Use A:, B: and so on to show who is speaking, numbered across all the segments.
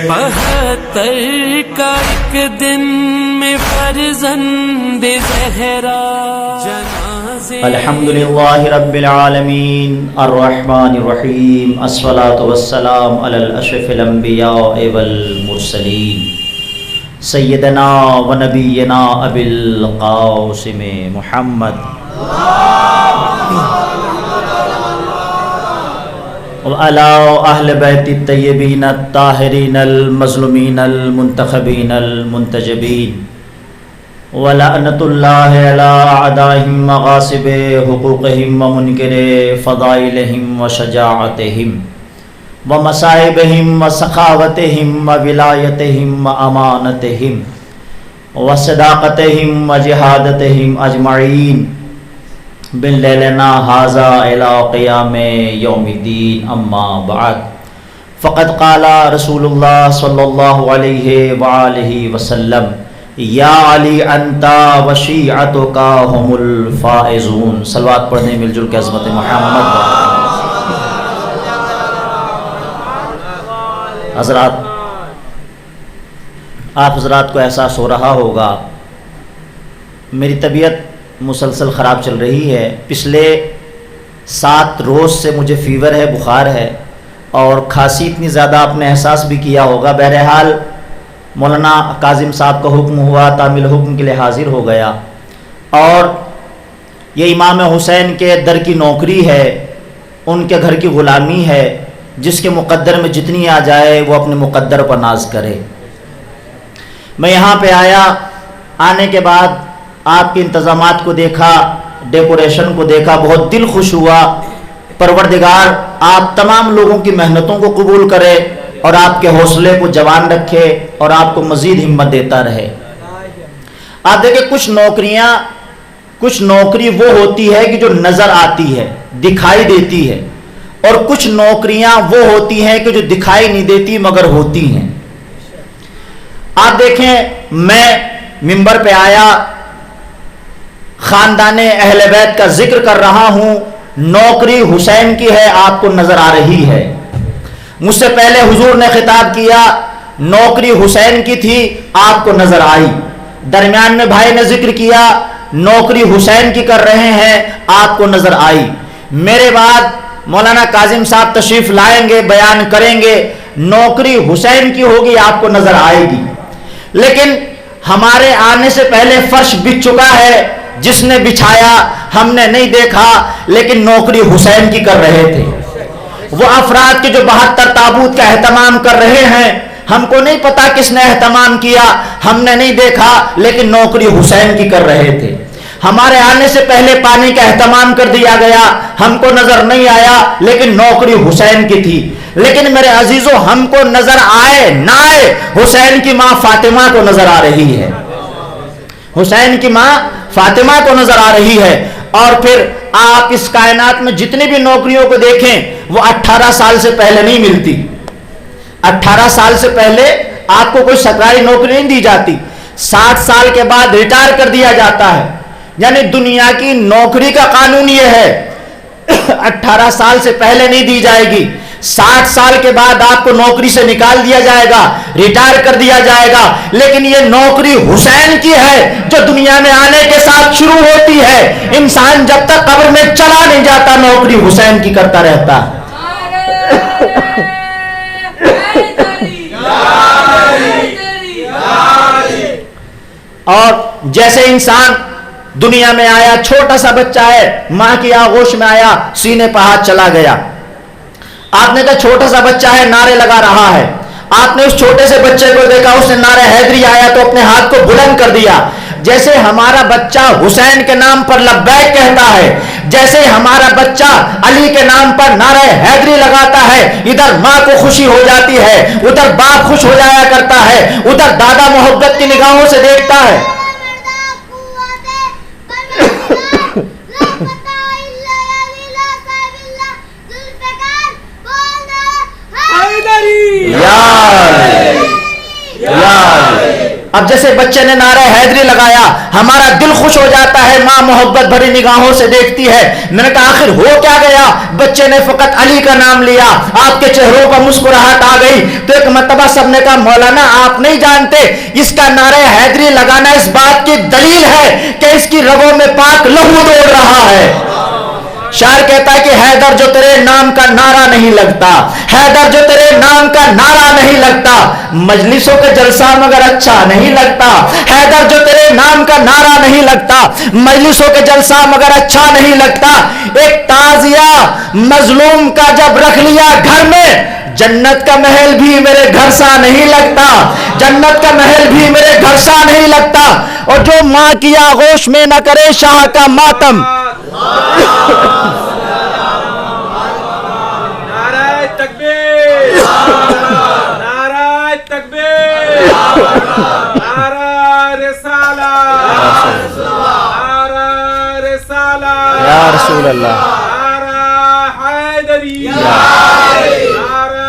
A: 72 کا ایک دن میں فرزند زہرا جنازے
B: الحمدللہ رب العالمین الرحمن الرحیم الصلاۃ والسلام علی الاشرف الانبیاء والمرسلین سیدنا و نبینا ابی القاسم محمد وعلی اہل بیت الطیبین الطاہرین المظلومین المنتخبین المنتجبین ولعنۃ اللہ علی اعدائہم مغاصب حقوقہم ومنکر فضائلہم وشجاعتہم ومصائبہم وسخاوتہم وولایتہم وامانتہم وصداقتہم وجہادتہم اجمعین باللیلنا ھذا الی قیام یوم الدین اما بعد فقد قال رسول اللہ صلی اللہ علیہ وآلہ وسلم یا علی انت وشیعتک هم الفائزون. صلوات پڑھنے مل جل کے عظمت محمد. حضرات، آپ حضرات کو احساس ہو رہا ہوگا میری طبیعت مسلسل خراب چل رہی ہے. پچھلے 7 روز سے مجھے فیور ہے، بخار ہے اور کھانسی اتنی زیادہ آپ نے احساس بھی کیا ہوگا. بہرحال مولانا کاظم صاحب کا حکم ہوا، تعمیل حکم کے لیے حاضر ہو گیا. اور یہ امام حسین کے در کی نوکری ہے، ان کے گھر کی غلامی ہے. جس کے مقدر میں جتنی آ جائے وہ اپنے مقدر پر ناز کرے. میں یہاں پہ آیا، آنے کے بعد آپ کے انتظامات کو دیکھا، ڈیکوریشن کو دیکھا، بہت دل خوش ہوا. پروردگار آپ تمام لوگوں کی محنتوں کو قبول کرے اور آپ کے حوصلے کو جوان رکھے اور آپ کو مزید ہمت دیتا رہے. آپ دیکھیں کچھ نوکری وہ ہوتی ہے کہ جو نظر آتی ہے، دکھائی دیتی ہے، اور کچھ نوکریاں وہ ہوتی ہیں کہ جو دکھائی نہیں دیتی مگر ہوتی ہیں. آپ دیکھیں میں منبر پہ آیا، خاندان اہل بیت کا ذکر کر رہا ہوں. نوکری حسین کی ہے، آپ کو نظر آ رہی ہے. مجھ سے پہلے حضور نے خطاب کیا، نوکری حسین کی تھی، آپ کو نظر آئی. درمیان میں بھائی نے ذکر کیا، نوکری حسین کی کر رہے ہیں، آپ کو نظر آئی. میرے بعد مولانا کاظم صاحب تشریف لائیں گے، بیان کریں گے، نوکری حسین کی ہوگی، آپ کو نظر آئے گی. لیکن ہمارے آنے سے پہلے فرش بچ چکا ہے، جس نے بچھایا ہم نے نہیں دیکھا، لیکن نوکری حسین کی کر رہے تھے. وہ افراد کے جو 72 تابوت کا اہتمام کر رہے ہیں، ہم کو نہیں پتا کس نے اہتمام کیا، ہم نے نہیں دیکھا، لیکن نوکری حسین کی کر رہے تھے. ہمارے آنے سے پہلے پانی کا اہتمام کر دیا گیا، ہم کو نظر نہیں آیا، لیکن نوکری حسین کی تھی. لیکن میرے عزیزوں، ہم کو نظر آئے نہ آئے، حسین کی ماں فاطمہ کو نظر آ رہی ہے. حسین کی ماں فاطمہ کو نظر آ رہی ہے. اور پھر آپ اس کائنات میں جتنی بھی نوکریوں کو دیکھیں، وہ 18 سال سے پہلے نہیں ملتی. 18 سال سے پہلے آپ کو کوئی سرکاری نوکری نہیں دی جاتی. 60 سال کے بعد ریٹائر کر دیا جاتا ہے. یعنی دنیا کی نوکری کا قانون یہ ہے، 18 سال سے پہلے نہیں دی جائے گی. 60 سال کے بعد آپ کو نوکری سے نکال دیا جائے گا، ریٹائر کر دیا جائے گا. لیکن یہ نوکری حسین کی ہے جو دنیا میں آنے کے ساتھ شروع ہوتی ہے. انسان جب تک قبر میں چلا نہیں جاتا، نوکری حسین کی کرتا رہتا. اور جیسے انسان دنیا میں آیا، چھوٹا سا بچہ ہے، ماں کی آغوش میں آیا، سینے پہ ہاتھ چلا گیا. آپ نے کہا چھوٹا سا بچہ ہے، نعرے لگا رہا ہے. آپ نے اس چھوٹے سے بچے کو دیکھا، اس نے نعرہ حیدری آیا تو اپنے ہاتھ کو بلند کر دیا. جیسے ہمارا بچہ حسین کے نام پر لبیک کہتا ہے، جیسے ہمارا بچہ علی کے نام پر نعرہ حیدری لگاتا ہے، ادھر ماں کو خوشی ہو جاتی ہے، ادھر باپ خوش ہو جایا کرتا ہے، ادھر دادا محبت کی نگاہوں سے دیکھتا ہے. اب جیسے بچے نے نعرہ حیدری لگایا، ہمارا دل خوش ہو جاتا ہے، ماں محبت بھری نگاہوں سے دیکھتی ہے۔ میں نے کہا آخر ہو کیا گیا؟ بچے نے فقط علی کا نام لیا، آپ کے چہروں پر مسکراہٹ آ گئی۔ تو ایک مرتبہ سب نے کہا مولانا آپ نہیں جانتے، اس کا نعرہ حیدری لگانا اس بات کی دلیل ہے کہ اس کی رگوں میں پاک لہو دوڑ رہا ہے۔ شاعر کہتا ہے کہ حیدر جو تیرے نام کا نعرہ نہیں لگتا، حیدر جو تیرے نام کا نعرہ نہیں لگتا، مجلسوں کے جلسہ مگر اچھا نہیں لگتا۔ حیدر جو تیرے نام کا نعرہ نہیں لگتا، مجلسوں کے جلسہ مگر اچھا نہیں لگتا۔ ایک تعزیہ مظلوم کا جب رکھ لیا گھر میں، جنت کا محل بھی میرے گھر سا نہیں لگتا، جنت کا محل بھی میرے گھر سا نہیں لگتا۔ اور جو ماں کی آغوش میں نہ کرے شاہ کا ماتم،
C: نعرہ تکبیر، نعرہ تکبیر، نعرہ رسالت، نعرہ رسالت،
B: یا رسول اللہ،
C: نعرہ حیدری، نعرہ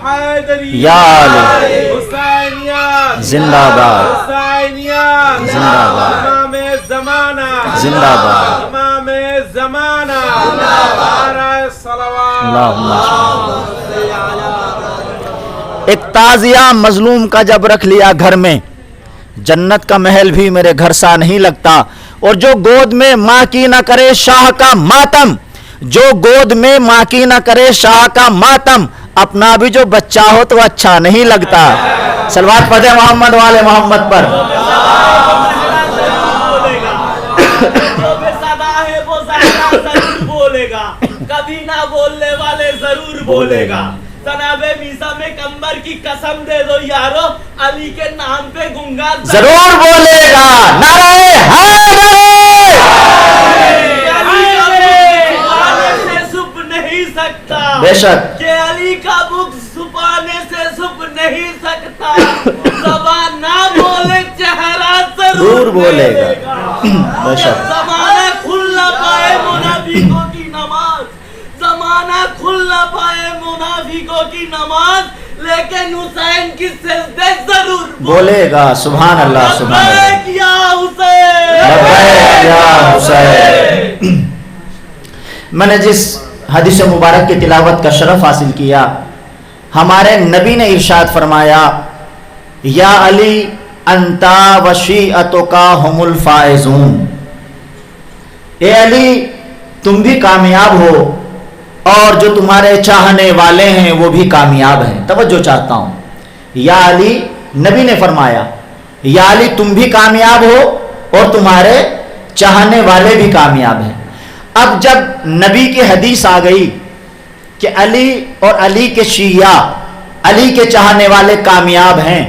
C: حیدری،
B: یا علی،
C: حسینیت
B: زندہ باد،
C: حسینیت،
B: زندہ باد،
C: امام زمانہ،
B: زندہ باد،
C: امام زمانہ، نعرہ صلوات۔
B: اللہم ایک تعزیہ مظلوم کا جب رکھ لیا گھر میں، جنت کا محل بھی میرے گھر سا نہیں لگتا۔ اور جو گود میں ماں کی نہ کرے شاہ کا ماتم، جو گود میں ماں کی نہ کرے شاہ کا ماتم، اپنا بھی جو بچہ ہو تو اچھا نہیں لگتا۔ صلوات پڑھیں محمد والے محمد پر۔
D: جو بے صدا ہے وہ زہرا ضرور بولے گا، کبھی نہ بولنے والے ضرور بولے گا۔ جناب میثاق کمبر کی قسم دے دو یارو، علی کے نام پہ گنگا
B: ضرور بولے گا۔ نعرہ حیدر!
D: علی کا بغض چھپانے سے چھپ نہیں سکتا،
B: بے شک
D: کہ علی کا بغض چھپانے سے چھپ نہیں سکتا۔ زبان نہ بولے چہرہ ضرور
B: بولے گا۔
D: بے شک زمانہ کھل نہ پائے منافقوں کی نماز، زمانہ کھل نہ پائے منافقوں کی نماز، لیکن حسین کی سجدے ضرور
B: بولے گا۔ سبحان اللہ، سبحان اللہ۔
D: لبیک یا حسین،
B: لبیک یا حسین۔ میں نے جس حدیث مبارک کی تلاوت کا شرف حاصل کیا، ہمارے نبی نے ارشاد فرمایا یا علی انتا وشیعتک ہم الفائزون، اے علی تم بھی کامیاب ہو اور جو تمہارے چاہنے والے ہیں وہ بھی کامیاب ہیں۔ توجہ چاہتا ہوں، یا علی نبی نے فرمایا یا علی تم بھی کامیاب ہو اور تمہارے چاہنے والے بھی کامیاب ہیں۔ اب جب نبی کی حدیث آ گئی کہ علی اور علی کے شیعہ، علی کے چاہنے والے کامیاب ہیں،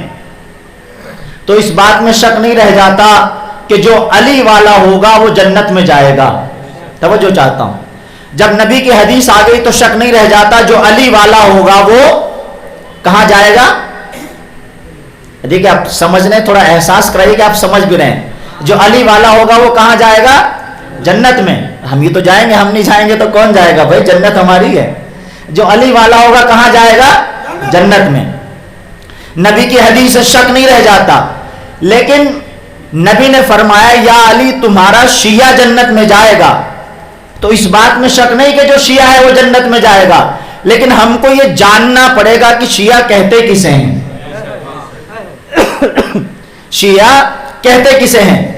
B: تو اس بات میں شک نہیں رہ جاتا کہ جو علی والا ہوگا وہ جنت میں جائے گا۔ توجہ چاہتا ہوں، جب نبی کی حدیث آ گئی تو شک نہیں رہ جاتا جو علی والا ہوگا وہ کہاں جائے گا۔ دیکھیں آپ سمجھ رہے ہیں، تھوڑا احساس کرائیے کہ آپ سمجھ بھی رہے ہیں۔ جو علی والا ہوگا وہ کہاں جائے گا؟ جنت میں۔ ہم یہ تو جائیں گے، ہم نہیں جائیں گے تو کون جائے گا بھائی، جنت ہماری ہے۔ جو علی والا ہوگا کہاں جائے گا؟ جنت میں۔ نبی کی حدیث سے شک نہیں رہ جاتا، لیکن نبی نے فرمایا یا علی تمہارا شیعہ جنت میں جائے گا، تو اس بات میں شک نہیں کہ جو شیعہ ہے وہ جنت میں جائے گا، لیکن ہم کو یہ جاننا پڑے گا کہ شیعہ کہتے کسے ہیں، شیعہ کہتے کسے ہیں۔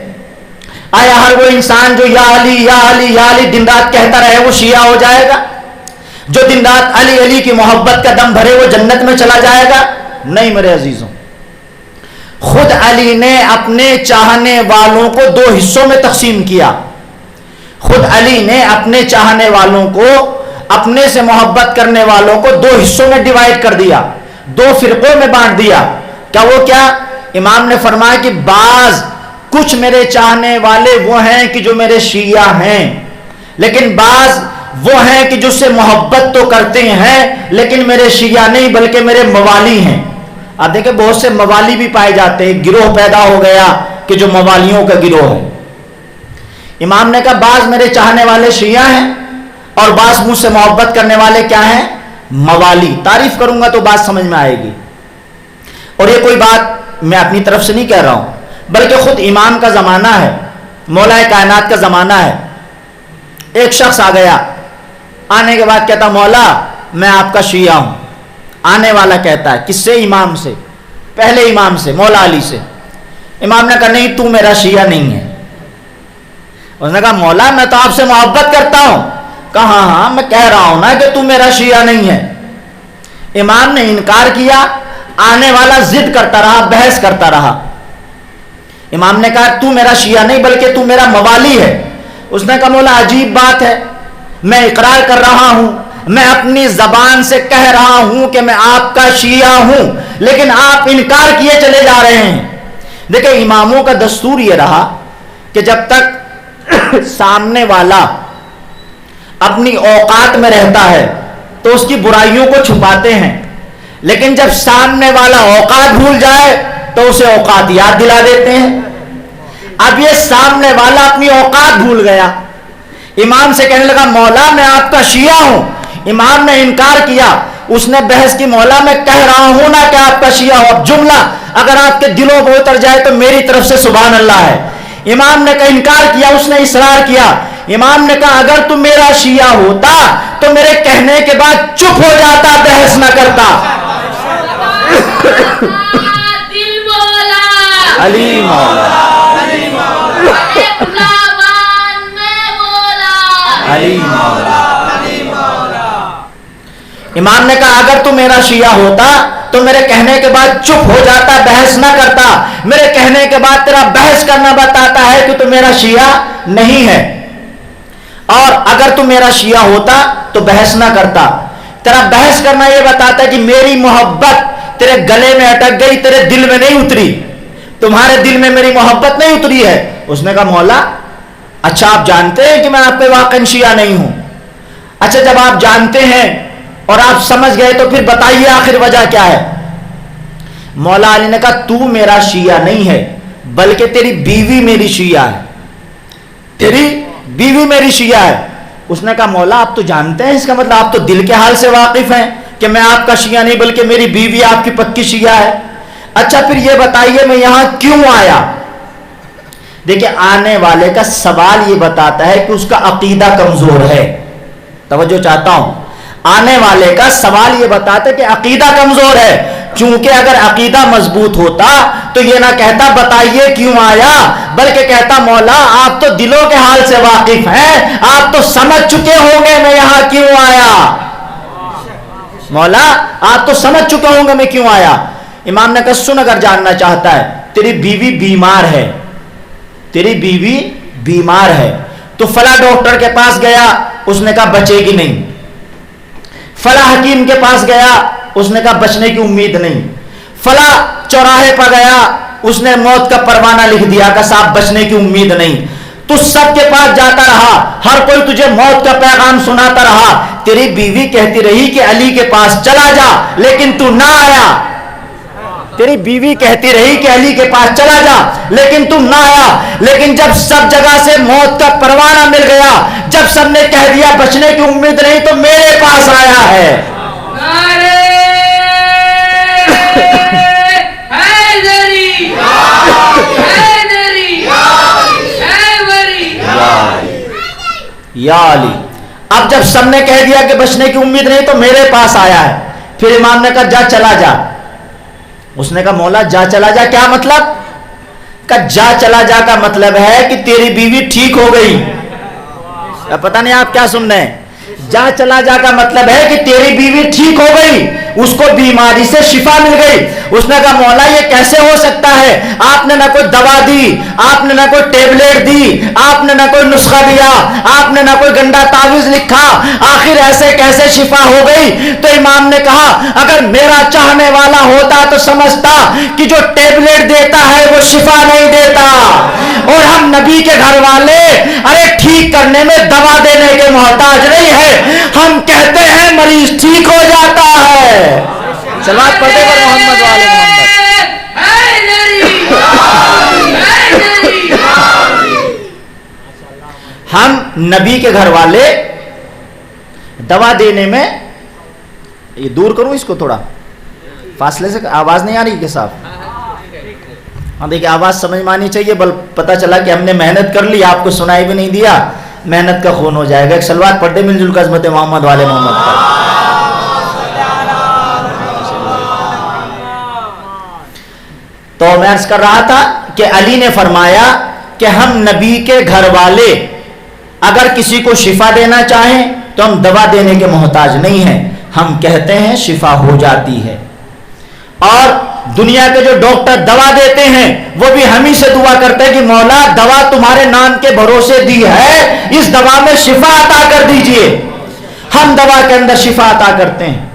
B: آیا ہر وہ انسان جو یا علی یا علی یا علی دن رات کہتا رہے وہ شیعہ ہو جائے گا؟ جو دن رات علی علی کی محبت کا دم بھرے وہ جنت میں چلا جائے گا؟ نہیں میرے عزیزوں، خود علی نے اپنے چاہنے والوں کو دو حصوں میں تقسیم کیا۔ خود علی نے اپنے چاہنے والوں کو، اپنے سے محبت کرنے والوں کو دو حصوں میں ڈیوائیڈ کر دیا، دو فرقوں میں بانٹ دیا۔ کیا وہ کیا؟ امام نے فرمایا کہ بعض کچھ میرے چاہنے والے وہ ہیں کہ جو میرے شیعہ ہیں، لیکن بعض وہ ہیں کہ جو سے محبت تو کرتے ہیں لیکن میرے شیعہ نہیں بلکہ میرے موالی ہیں۔ آپ دیکھیں بہت سے موالی بھی پائے جاتے ہیں، گروہ پیدا ہو گیا کہ جو موالیوں کا گروہ ہے۔ امام نے کہا بعض میرے چاہنے والے شیعہ ہیں اور بعض مجھ سے محبت کرنے والے کیا ہیں؟ موالی۔ تعریف کروں گا تو بات سمجھ میں آئے گی۔ اور یہ کوئی بات میں اپنی طرف سے نہیں کہہ رہا ہوں، بلکہ خود امام کا زمانہ ہے، مولا کائنات کا زمانہ ہے. ایک شخص آ گیا، آنے کے بعد کہتا مولا میں آپ کا شیعہ ہوں. آنے والا کہتا ہے کس سے؟ امام سے، پہلے امام سے، مولا علی سے. امام نے کہا نہیں تو میرا شیعہ نہیں ہے. اس نے کہا مولا میں تو آپ سے محبت کرتا ہوں. کہا ہاں ہاں میں کہہ رہا ہوں نا کہ تو میرا شیعہ نہیں ہے. امام نے انکار کیا. آنے والا ضد کرتا رہا، بحث کرتا رہا. امام نے کہا تو میرا شیعہ نہیں بلکہ تو میرا موالی ہے. اس نے کہا مولا عجیب بات ہے، میں اقرار کر رہا ہوں، میں اپنی زبان سے کہہ رہا ہوں کہ میں آپ کا شیعہ ہوں، لیکن آپ انکار کیے چلے جا رہے ہیں. دیکھیں اماموں کا دستور یہ رہا کہ جب تک سامنے والا اپنی اوقات میں رہتا ہے تو اس کی برائیوں کو چھپاتے ہیں، لیکن جب سامنے والا اوقات بھول جائے تو اسے اوقات یاد دلا دیتے ہیں. اب یہ سامنے والا اپنی اوقات بھول گیا، امام سے کہنے لگا مولا میں آپ کا شیعہ ہوں. امام نے انکار کیا. اس نے بحث کی مولا میں کہہ رہا ہوں نا کہ آپ کا شیعہ ہو. اب جملہ اگر آپ کے دلوں کو اتر جائے تو میری طرف سے سبحان اللہ ہے. امام نے کہا انکار کیا، اس نے اصرار کیا. امام نے کہا اگر تم میرا شیعہ ہوتا تو میرے کہنے کے بعد چپ ہو جاتا، بحث نہ کرتا.
E: دل مولا
B: علی مولا، علی مولا. امام نے کہا اگر تو میرا شیعہ ہوتا تو میرے کہنے کے بعد چپ ہو جاتا، بحث نہ کرتا. میرے کہنے کے بعد تیرا بحث کرنا بتاتا ہے کہ تو میرا شیعہ نہیں ہے. اور اگر تو میرا شیعہ ہوتا تو بحث نہ کرتا. تیرا بحث کرنا یہ بتاتا ہے کہ میری محبت تیرے گلے میں اٹک گئی، تیرے دل میں نہیں اتری. تمہارے دل میں میری محبت نہیں اتری ہے. اس نے کہا مولا اچھا آپ جانتے ہیں کہ میں آپ کے واقعی شیعہ نہیں ہوں. اچھا جب آپ جانتے ہیں اور آپ سمجھ گئے تو پھر بتائیے آخر وجہ کیا ہے. مولا علی نے کہا تو میرا شیعہ نہیں ہے بلکہ تیری بیوی میری شیعہ ہے، تیری بیوی میری شیعہ ہے. اس نے کہا مولا آپ تو جانتے ہیں، اس کا مطلب آپ تو دل کے حال سے واقف ہیں کہ میں آپ کا شیعہ نہیں بلکہ میری بیوی آپ کی پکی شیعہ ہے. اچھا پھر یہ بتائیے میں یہاں کیوں آیا. دیکھیں آنے والے کا سوال یہ بتاتا ہے کہ اس کا عقیدہ کمزور ہے. توجہ چاہتا ہوں، آنے والے کا سوال یہ بتاتا ہے کہ عقیدہ کمزور ہے. چونکہ اگر عقیدہ مضبوط ہوتا تو یہ نہ کہتا بتائیے کیوں آیا، بلکہ کہتا مولا آپ تو دلوں کے حال سے واقف ہیں، آپ تو سمجھ چکے ہوں گے میں یہاں کیوں آیا. مولا آپ تو سمجھ چکے ہوں گے میں کیوں آیا. امام نے کہا سن اگر جاننا چاہتا ہے تیری بیوی بیمار ہے، تیری بیوی بیمار ہے تو فلاں ڈاکٹر کے پاس گیا، اس نے کہا بچے گی نہیں. فلاں حکیم کے پاس گیا، اس نے کہا بچنے کی امید نہیں. فلاں چوراہے پر گیا، اس نے موت کا پروانہ لکھ دیا کہ صاحب بچنے کی امید نہیں. تو سب کے پاس جاتا رہا، ہر کوئی تجھے موت کا پیغام سناتا رہا. تیری بیوی کہتی رہی کہ علی کے پاس چلا جا لیکن تو نہ آیا. تیری بیوی کہتی رہی کہ علی کے پاس چلا جا لیکن تم نہ آیا. لیکن جب سب جگہ سے موت کا پروانہ مل گیا، جب سب نے کہہ دیا بچنے کی امید نہیں، تو میرے پاس آیا ہے. یا علی. اب جب سب نے کہہ دیا کہ بچنے کی امید نہیں تو میرے پاس آیا ہے. پھر امام نے کہا جا چلا جا. اس نے کہا مولا جا چلا جا کیا مطلب؟ کہ جا چلا جا کا مطلب ہے کہ تیری بیوی ٹھیک ہو گئی. پتہ نہیں آپ کیا سن رہے ہیں. جا چلا جا کا مطلب ہے کہ تیری بیوی ٹھیک ہو گئی، اس کو بیماری سے شفا مل گئی. اس نے کہا مولا یہ کیسے ہو سکتا ہے؟ آپ نے نہ کوئی دوا دی، آپ نے نہ کوئی ٹیبلیٹ دی، آپ نے نہ کوئی نسخہ دیا، آپ نے نہ کوئی گندا تعویذ لکھا، آخر ایسے کیسے شفا ہو گئی؟ تو امام نے کہا اگر میرا چاہنے والا ہوتا تو سمجھتا کہ جو ٹیبلیٹ دیتا ہے وہ شفا نہیں دیتا. اور ہم نبی کے گھر والے ارے ٹھیک کرنے میں دوا دینے کے محتاج نہیں ہے، ہم کہتے ہیں مریض ٹھیک ہو جاتا ہے. صلوات پڑھتے پر محمد والے محمد. ہم نبی کے گھر والے دوا دینے میں، یہ دور کروں اس کو تھوڑا فاصلے سے، آواز نہیں آ رہی کہ صاحب ہاں دیکھیں آواز سمجھ میں آنی چاہیے، بل پتہ چلا کہ ہم نے محنت کر لی، آپ کو سنائی بھی نہیں دیا، محنت کا خون ہو جائے گا. ایک سلوات پڑھ دے مل جل کر عظمت محمد والے محمد پر. تو میں عرض کر رہا تھا کہ علی نے فرمایا کہ ہم نبی کے گھر والے اگر کسی کو شفا دینا چاہیں تو ہم دوا دینے کے محتاج نہیں ہیں، ہم کہتے ہیں شفا ہو جاتی ہے. اور دنیا کے جو ڈاکٹر دوا دیتے ہیں وہ بھی ہم ہی سے دعا کرتے ہیں کہ مولا دوا تمہارے نام کے بھروسے دی ہے، اس دوا میں شفا عطا کر دیجئے. ہم دوا کے اندر شفا عطا کرتے ہیں.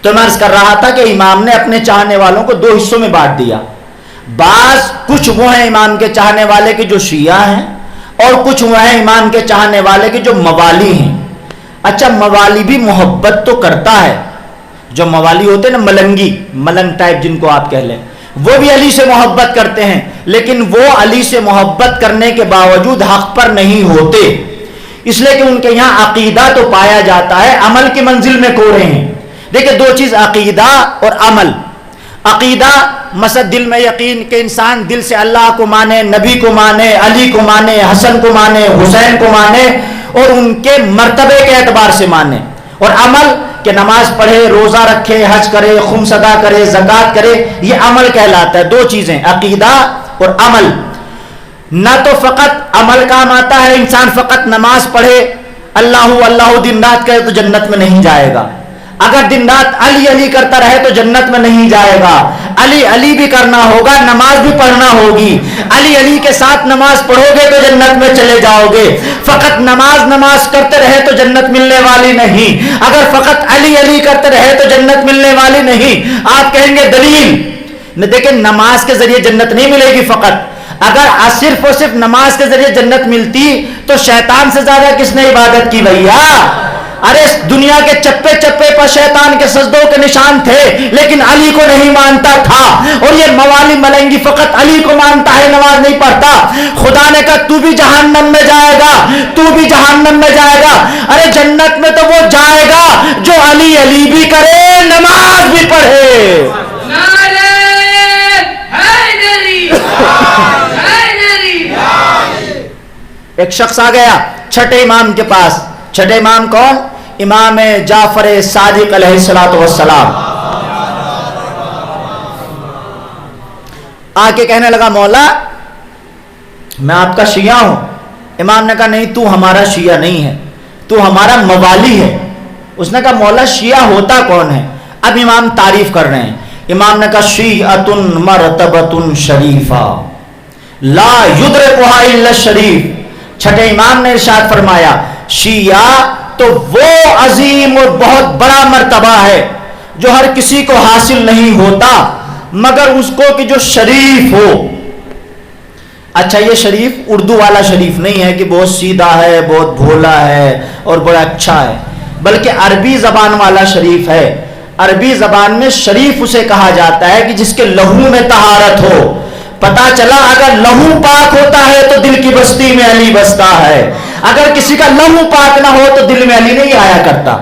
B: تو میں عرض کر رہا تھا کہ امام نے اپنے چاہنے والوں کو دو حصوں میں بانٹ دیا. بعض کچھ وہ ہیں امام کے چاہنے والے کے جو شیعہ ہیں، اور کچھ وہ ہیں امام کے چاہنے والے کے جو موالی ہیں. اچھا موالی بھی محبت تو کرتا ہے، جو موالی ہوتے ہیں نا ملنگی، ملنگ ٹائپ جن کو آپ کہہ لیں، وہ بھی علی سے محبت کرتے ہیں، لیکن وہ علی سے محبت کرنے کے باوجود حق پر نہیں ہوتے، اس لیے کہ ان کے یہاں عقیدہ تو پایا جاتا ہے، عمل کی منزل میں کوڑے ہیں. دیکھیں دو چیز عقیدہ اور عمل. عقیدہ مثلا دل میں یقین کہ انسان دل سے اللہ کو مانے، نبی کو مانے، علی کو مانے، حسن کو مانے، حسین کو مانے اور ان کے مرتبے کے اعتبار سے مانے. اور عمل کہ نماز پڑھے، روزہ رکھے، حج کرے، خمس ادا کرے، زکوٰۃ کرے، یہ عمل کہلاتا ہے. دو چیزیں عقیدہ اور عمل. نہ تو فقط عمل کام آتا ہے، انسان فقط نماز پڑھے، اللہ اللہ دن رات کرے تو جنت میں نہیں جائے گا. اگر دن رات علی علی کرتا رہے تو جنت میں نہیں جائے گا. علی علی بھی کرنا ہوگا، نماز بھی پڑھنا ہوگی. علی علی کے ساتھ نماز پڑھو گے تو جنت میں چلے جاؤ گے. فقط نماز کرتے رہے تو جنت ملنے والی نہیں. اگر فقط علی علی کرتے رہے تو جنت ملنے والی نہیں. آپ کہیں گے دلیل؟ دیکھیں نماز کے ذریعے جنت نہیں ملے گی. فقط اگر صرف اور صرف نماز کے ذریعے جنت ملتی تو شیطان سے زیادہ کس نے عبادت کی بھیا؟ ارے دنیا کے چپے چپے پر شیطان کے سجدوں کے نشان تھے، لیکن علی کو نہیں مانتا تھا. اور یہ موالی ملنگی فقط علی کو مانتا ہے، نماز نہیں پڑھتا. خدا نے کہا تو بھی جہنم میں جائے گا، تو بھی جہنم میں جائے گا. ارے جنت میں تو وہ جائے گا جو علی علی بھی کرے، نماز بھی پڑھے. ایک شخص آ گیا چھٹے امام کے پاس. چھٹے امام کون؟ امام جعفر صادق علیہ الصلوۃ والسلام. آ کے کہنے لگا مولا میں آپ کا شیعہ ہوں. امام نے کہا نہیں تو ہمارا شیعہ نہیں ہے، تو ہمارا موالی ہے. اس نے کہا مولا شیعہ ہوتا کون ہے؟ اب امام تعریف کر رہے ہیں. امام نے کہا شیعۃ مرتبۃ شریفہ لا یدرکھا الا الشریف. چھٹے امام نے ارشاد فرمایا شیعہ تو وہ عظیم اور بہت بڑا مرتبہ ہے جو ہر کسی کو حاصل نہیں ہوتا مگر اس کو کہ جو شریف ہو. اچھا یہ شریف اردو والا شریف نہیں ہے کہ بہت سیدھا ہے، بہت بھولا ہے اور بڑا اچھا ہے، بلکہ عربی زبان والا شریف ہے. عربی زبان میں شریف اسے کہا جاتا ہے کہ جس کے لہو میں طہارت ہو. پتا چلا اگر لہو پاک ہوتا ہے تو دل کی بستی میں علی بستا ہے، اگر کسی کا لہو پاک نہ ہو تو دل میں علی نہیں آیا کرتا.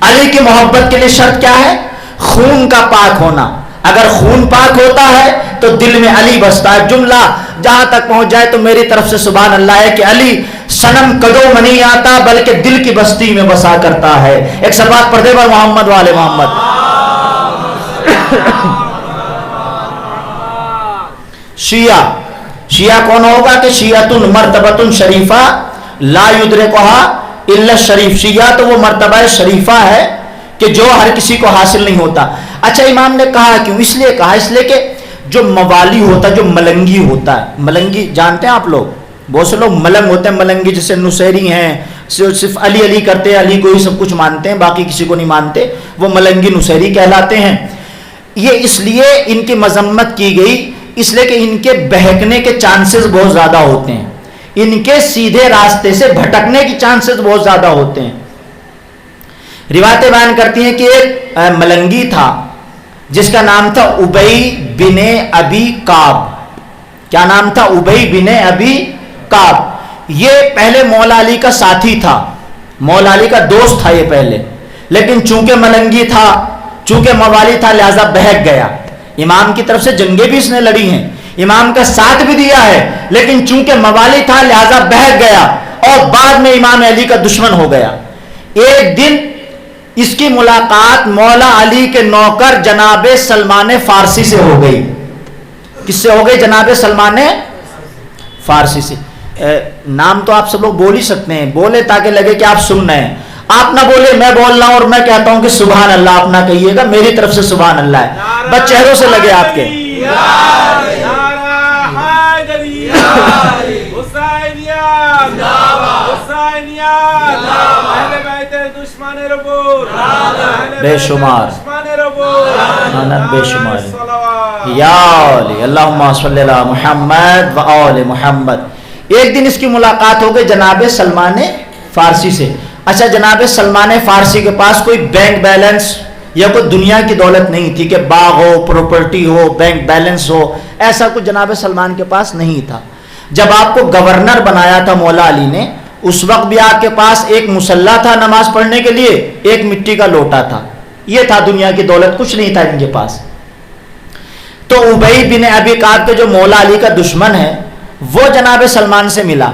B: علی کی محبت کے لیے شرط کیا ہے؟ خون کا پاک ہونا. اگر خون پاک ہوتا ہے تو دل میں علی بستا ہے. جملہ جہاں تک پہنچ جائے تو میری طرف سے سبحان اللہ ہے کہ علی صنم قدوں میں نہیں آتا بلکہ دل کی بستی میں بسا کرتا ہے. ایک سلوات پڑھ دے بر محمد والے محمد. شیعہ کون ہوگا کہ شیعۃ مرتبۃ شریفہ لا یدرکھا الا الشریف. شیعہ تو وہ مرتبہ شریفہ ہے کہ جو ہر کسی کو حاصل نہیں ہوتا. اچھا امام نے کہا کیوں؟ اس لیے کہا اس لیے کہ جو موالی ہوتا ہے، جو ملنگی ہوتا ہے، ملنگی جانتے ہیں آپ لوگ؟ بہت سے لوگ ملنگ ہوتے ہیں. ملنگی جیسے نصیری ہیں، صرف علی علی کرتے ہیں، علی کو ہی سب کچھ مانتے ہیں، باقی کسی کو نہیں مانتے، وہ ملنگی نصیری کہلاتے ہیں. یہ اس لیے ان کی مذمت کی گئی اس لیے کہ ان کے بہکنے کے چانسز بہت زیادہ ہوتے ہیں، ان کے سیدھے راستے سے بھٹکنے کی چانسز بہت زیادہ ہوتے ہیں. روایتیں بیان کرتی ہیں کہ ایک ملنگی تھا جس کا نام تھا ابی بن ابی کعب. کیا نام تھا؟ ابی بن ابی کعب. یہ پہلے مولا علی کا ساتھی تھا، مولا علی کا دوست تھا یہ پہلے، لیکن چونکہ ملنگی تھا، چونکہ موالی تھا، لہذا بہک گیا. امام کی طرف سے جنگیں بھی اس نے لڑی ہیں, امام کا ساتھ بھی دیا ہے, لیکن چونکہ موالی تھا لہذا بہک گیا اور بعد میں امام علی کا دشمن ہو گیا. ایک دن اس کی ملاقات مولا علی کے نوکر جناب سلمان فارسی سے ہو گئی. کس سے ہو گئی؟ جناب سلمان فارسی سے. نام تو آپ سب لوگ بول ہی سکتے ہیں, بولے تاکہ لگے کہ آپ سن رہے ہیں. آپ نہ بولے, میں بول رہا ہوں اور میں کہتا ہوں کہ سبحان اللہ, آپ نہ کہیے گا, میری طرف سے سبحان اللہ ہے. بس چہروں سے لگے آپ کے. بے شمار بے شمار. یا علی اللہم صلی علی محمد و آل محمد. ایک دن اس کی ملاقات ہو گئی جناب سلمان فارسی سے. اچھا, جناب سلمان فارسی کے پاس کوئی بینک بیلنس یا کوئی دنیا کی دولت نہیں تھی کہ باغ ہو, پراپرٹی ہو, بینک بیلنس ہو, ایسا کچھ جناب سلمان کے پاس نہیں تھا. جب آپ کو گورنر بنایا تھا مولا علی نے, اس وقت بھی آپ کے پاس ایک مصلی تھا نماز پڑھنے کے لیے, ایک مٹی کا لوٹا تھا. یہ تھا دنیا کی دولت, کچھ نہیں تھا ان کے پاس. تو ابی بن ابی کعب کے جو مولا علی کا دشمن ہے وہ جناب سلمان سے ملا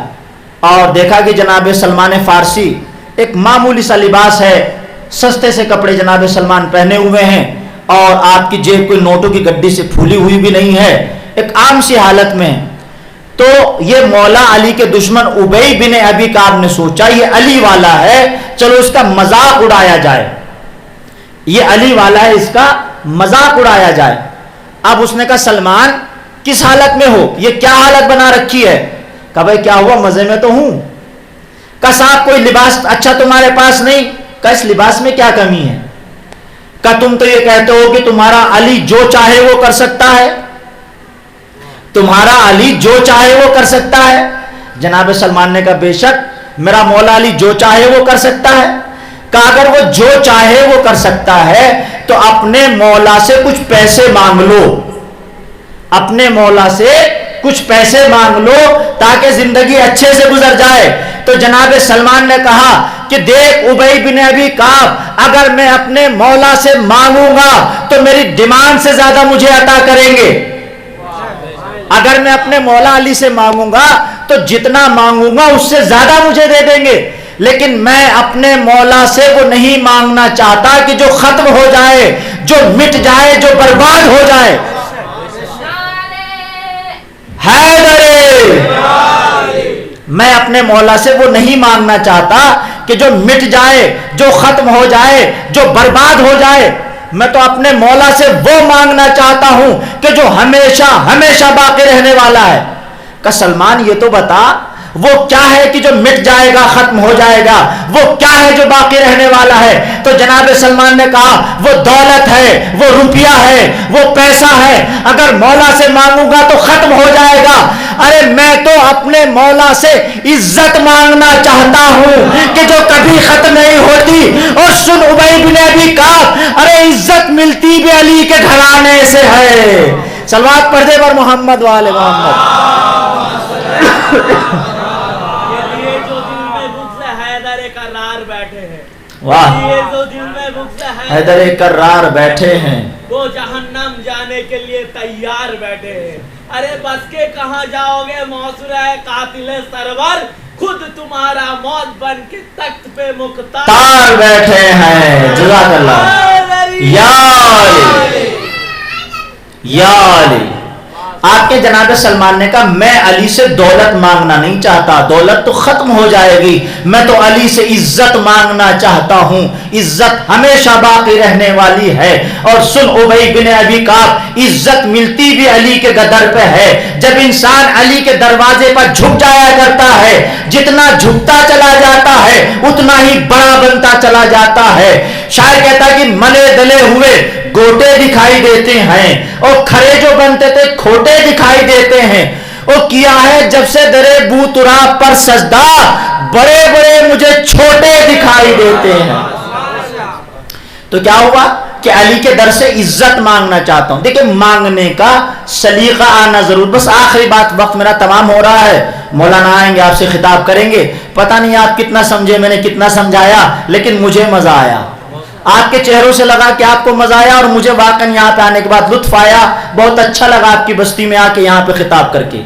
B: اور دیکھا کہ جناب سلمان فارسی ایک معمولی سا لباس ہے, سستے سے کپڑے جناب سلمان پہنے ہوئے ہیں اور آپ کی جیب کوئی نوٹوں کی گڈی سے پھولی ہوئی بھی نہیں ہے, ایک عام سی حالت میں. تو یہ مولا علی کے دشمن ابی بن ابی کعب نے سوچا یہ علی والا ہے, چلو اس کا مذاق اڑایا جائے, یہ علی والا ہے, اس کا مذاق اڑایا جائے. اب اس نے کہا سلمان کس حالت میں ہو, یہ کیا حالت بنا رکھی ہے؟ کہا بھائی کیا ہوا, مزے میں تو ہوں. کہا صاحب کوئی لباس اچھا تمہارے پاس نہیں؟ کہا اس لباس میں کیا کمی ہے؟ کہا تم تو یہ کہتے ہو کہ تمہارا علی جو چاہے وہ کر سکتا ہے, تمہارا علی جو چاہے وہ کر سکتا ہے. جناب سلمان نے کہا بے شک میرا مولا علی جو چاہے وہ کر سکتا ہے. کہا اگر وہ جو چاہے وہ کر سکتا ہے تو اپنے مولا سے کچھ پیسے مانگ لو, اپنے مولا سے کچھ پیسے مانگ لو تاکہ زندگی اچھے سے گزر جائے. تو جناب سلمان نے کہا کہ دیکھ ابی بن ابی کعب, اگر میں اپنے مولا سے مانگوں گا تو میری ڈیمانڈ سے زیادہ مجھے عطا کریں گے, اگر میں اپنے مولا علی سے مانگوں گا تو جتنا مانگوں گا اس سے زیادہ مجھے دے دیں گے, لیکن میں اپنے مولا سے وہ نہیں مانگنا چاہتا کہ جو ختم ہو جائے, جو مٹ جائے, جو برباد ہو جائے. میں اپنے مولا سے وہ نہیں مانگنا چاہتا کہ جو مٹ جائے, جو ختم ہو جائے, جو برباد ہو جائے. میں تو اپنے مولا سے وہ مانگنا چاہتا ہوں کہ جو ہمیشہ ہمیشہ باقی رہنے والا ہے. کہ سلمان یہ تو بتا وہ کیا ہے کہ جو مٹ جائے گا, ختم ہو جائے گا, وہ کیا ہے جو باقی رہنے والا ہے؟ تو جناب سلمان نے کہا وہ دولت ہے, وہ روپیہ ہے, وہ پیسہ ہے, اگر مولا سے مانگوں گا تو ختم ہو جائے گا. ارے میں تو اپنے مولا سے عزت مانگنا چاہتا ہوں کہ جو کبھی ختم نہیں ہوتی. اور سن ابی بن ابی کعب, ارے عزت ملتی بھی علی کے گھرانے سے ہے. صلوات پڑھ دے پر محمد والے محمد. واہ, حیدر کرار بیٹھے ہیں,
D: وہ جہنم جانے کے لیے تیار بیٹھے ہیں. ارے بس کے کہاں جاؤ گے موصورہ قاتل سرور, خود تمہارا موت بن کے تخت پہ مختار
B: بیٹھے ہیں. جزاک اللہ. یا علی, یا علی. آپ کے جناب سلمان نے کہا میں علی سے دولت مانگنا نہیں چاہتا, دولت تو ختم ہو جائے گی, میں تو علی سے عزت مانگنا چاہتا ہوں, عزت ہمیشہ باقی رہنے والی ہے. اور سن ابی بن ابی کعب, عزت ملتی بھی علی کے در پہ ہے. جب انسان علی کے دروازے پر جھک جایا کرتا ہے, جتنا جھکتا چلا جاتا ہے اتنا ہی بڑا بنتا چلا جاتا ہے. شاعر کہتا ہے کہ ملے دلے ہوئے گوٹے دکھائی دیتے ہیں اور کھڑے جو بنتے تھے کھوٹے دکھائی دیتے ہیں. اور کیا ہے جب سے درے بو تراب پر سجدہ, بڑے بڑے مجھے چھوٹے دکھائی دیتے ہیں. تو کیا ہوا کہ علی کے در سے عزت مانگنا چاہتا ہوں. دیکھیں مانگنے کا سلیقہ آنا ضرور. بس آخری بات, وقت میرا تمام ہو رہا ہے, مولانا آئیں گے آپ سے خطاب کریں گے. پتہ نہیں آپ کتنا سمجھے, میں نے کتنا سمجھایا, لیکن مجھے مزہ آیا. آپ کے چہروں سے لگا کہ آپ کو مزہ آیا, اور مجھے واقعا یہاں پہ آنے کے بعد لطف آیا, بہت اچھا لگا آپ کی بستی میں آ کے یہاں پہ خطاب کر کے.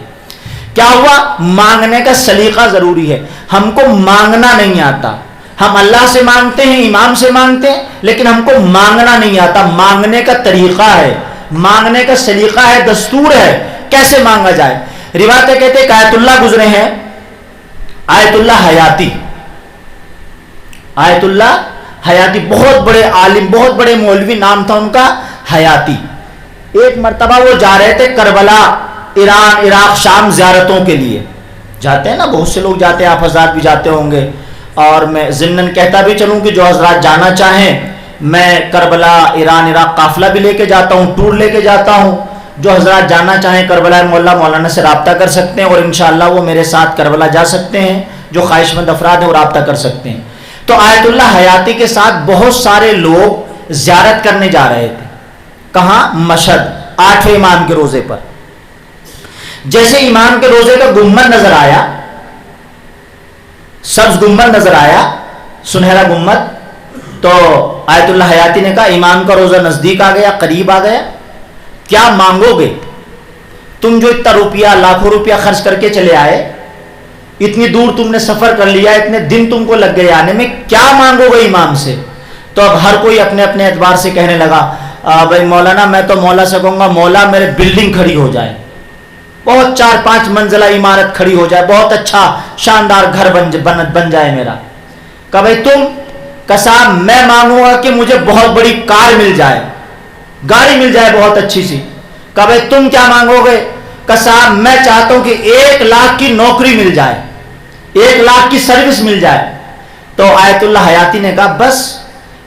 B: کیا ہوا؟ مانگنے کا سلیقہ ضروری ہے. ہم کو مانگنا نہیں آتا, ہم اللہ سے مانگتے ہیں, امام سے مانگتے ہیں, لیکن ہم کو مانگنا نہیں آتا. مانگنے کا طریقہ ہے, مانگنے کا سلیقہ ہے, دستور ہے, کیسے مانگا جائے. روایتیں کہتے ہیں آیت اللہ گزرے ہیں, آیت اللہ حیاتی, آیت اللہ حیاتی, بہت بڑے عالم, بہت بڑے مولوی, نام تھا ان کا حیاتی. ایک مرتبہ وہ جا رہے تھے کربلا, ایران, عراق, شام زیارتوں کے لیے جاتے ہیں نا, بہت سے لوگ جاتے ہیں, آپ حضرات بھی جاتے ہوں گے, اور میں ضمناً کہتا بھی چلوں کہ جو حضرات جانا چاہیں, میں کربلا, ایران, عراق قافلہ بھی لے کے جاتا ہوں, ٹور لے کے جاتا ہوں. جو حضرات جانا چاہیں کربلا مولانا سے رابطہ کر سکتے ہیں, اور انشاءاللہ وہ میرے ساتھ کربلا جا سکتے ہیں. جو خواہش مند افراد ہیں وہ رابطہ کر سکتے ہیں. تو آیت اللہ حیاتی کے ساتھ بہت سارے لوگ زیارت کرنے جا رہے تھے. کہاں؟ مشہد, 8ویں امام کے روزے پر. جیسے امام کے روزے کا گنبد نظر آیا, سبز گنبد نظر آیا, سنہرا گنبد, تو آیت اللہ حیاتی نے کہا امام کا روزہ نزدیک آ گیا, قریب آ گیا, کیا مانگو گے؟ تم جو اتنا روپیہ, لاکھوں روپیہ خرچ کر کے چلے آئے, اتنی دور تم نے سفر کر لیا, اتنے دن تم کو لگ گئے آنے میں, کیا مانگو گے امام سے؟ تو اب ہر کوئی اپنے اپنے اعتبار سے کہنے لگا, بھائی مولانا میں تو مولا سے کہوں گا مولا میرے بلڈنگ کھڑی ہو جائے, بہت 4-5 منزلہ عمارت کھڑی ہو جائے, بہت اچھا شاندار گھر بن جائے میرا. کہ بھائی تم؟ کہ صاحب میں مانگوں گا کہ مجھے بہت بڑی کار مل جائے, گاڑی مل جائے بہت اچھی سی. کہ بھائی تم کیا مانگو گے؟ کہ صاحب میں چاہتا ہوں کہ 1 لاکھ کی نوکری مل جائے, 1 لاکھ کی سروس مل جائے. تو آیت اللہ حیاتی نے کہا بس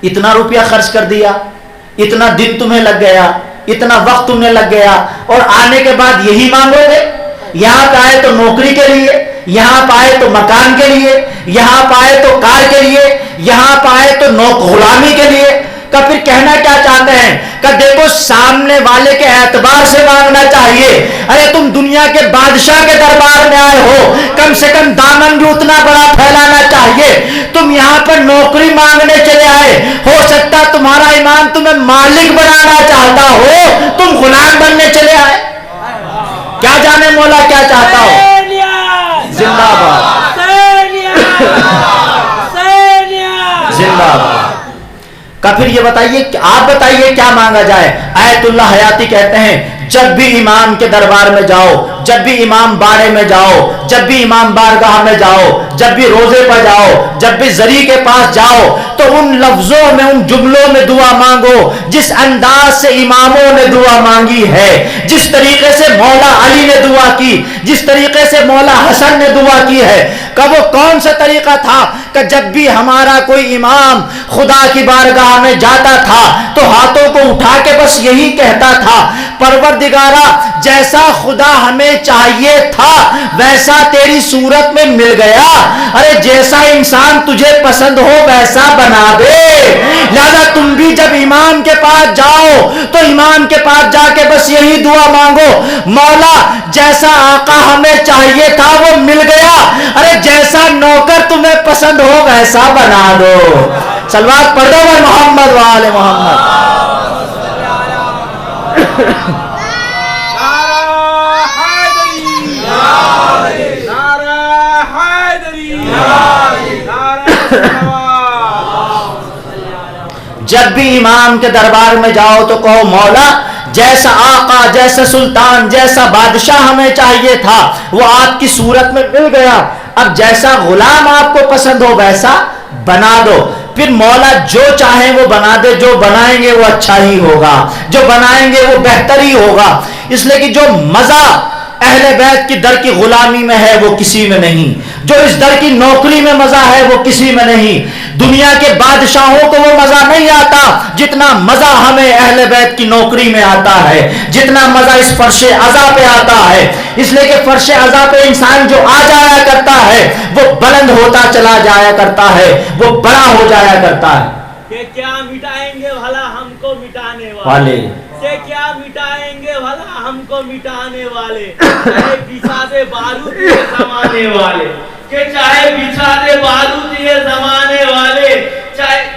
B: اتنا روپیہ خرچ کر دیا, اتنا دن تمہیں لگ گیا, اتنا وقت تمہیں لگ گیا, اور آنے کے بعد یہی مانگو گے؟ یہاں پہ آئے تو نوکری کے لیے, یہاں پہ آئے تو مکان کے لیے, یہاں پہ آئے تو کار کے لیے, یہاں پہ آئے تو غلامی کے لیے. کہ پھر کہنا کیا چاہتے ہیں؟ کہ دیکھو سامنے والے کے اعتبار سے مانگنا چاہیے. ارے تم دنیا کے بادشاہ کے دربار میں آئے ہو, کم سے کم دامن بھی اتنا بڑا پھیلانا چاہیے. تم یہاں پر نوکری مانگنے چلے آئے, ہو سکتا تمہارا امام تمہیں مالک بنانا چاہتا ہو, تم غلام بننے چلے آئے. کیا جانے مولا کیا چاہتا ہو. زندہ باد, زندہ باد. کا پھر یہ بتائیے, آپ بتائیے کیا مانگا جائے. آیت اللہ حیاتی کہتے ہیں جب بھی امام کے دربار میں جاؤ, جب بھی امام باڑے میں جاؤ, جب بھی امام بارگاہ میں جاؤ, جب بھی روزے پر جاؤ, جب بھی زری کے پاس جاؤ, تو ان لفظوں میں, ان جملوں میں دعا مانگو جس انداز سے اماموں نے دعا مانگی ہے, جس طریقے سے مولا علی نے دعا کی, جس طریقے سے مولا حسن نے دعا کی ہے. کہ وہ کون سا طریقہ تھا؟ کہ جب بھی ہمارا کوئی امام خدا کی بارگاہ میں جاتا تھا تو ہاتھوں کو اٹھا کے بس یہی کہتا تھا, پروردگارا جیسا خدا ہمیں چاہیے تھا ویسا تیری صورت میں مل گیا, ارے جیسا انسان تجھے پسند ہو ویسا بنا دے. لہذا تم بھی جب امام کے پاس جاؤ تو امام کے پاس جا کے بس یہی دعا مانگو, مولا جیسا آقا ہمیں چاہیے تھا وہ مل گیا, ارے جیسا نوکر تمہیں پسند ہو ویسا بنا دو. صلوات پڑھ دو محمد وآل محمد. جب بھی امام کے دربار میں جاؤ تو کہو مولا جیسا آقا, جیسا سلطان, جیسا بادشاہ ہمیں چاہیے تھا وہ آپ کی صورت میں مل گیا, اب جیسا غلام آپ کو پسند ہو ویسا بنا دو. پھر مولا جو چاہیں وہ بنا دے, جو بنائیں گے وہ اچھا ہی ہوگا, جو بنائیں گے وہ بہتر ہی ہوگا. اس لیے کہ جو مزہ اہل بیت کی در کی غلامی میں ہے وہ کسی میں نہیں, جو اس در کی نوکری میں مزہ ہے وہ کسی میں نہیں. دنیا کے بادشاہوں کو وہ مزہ نہیں آتا جتنا مزہ ہمیں اہل بیت کی نوکری میں آتا ہے, جتنا مزہ اس فرش عزا پہ آتا ہے. اس لیے کہ فرش عزا پہ انسان جو آ جایا کرتا ہے وہ بلند ہوتا چلا جایا کرتا ہے, وہ بڑا ہو جایا کرتا ہے.
D: کہ کیا مٹائیں گے بھلا ہم کو مٹانے والے, کہ کیا مٹائیں گے بھلا ہم کو مٹانے والے, چاہے بچھا دے بارود یہ زمانے والے, کہ چاہے بچھا دے بارود یہ زمانے والے, چاہے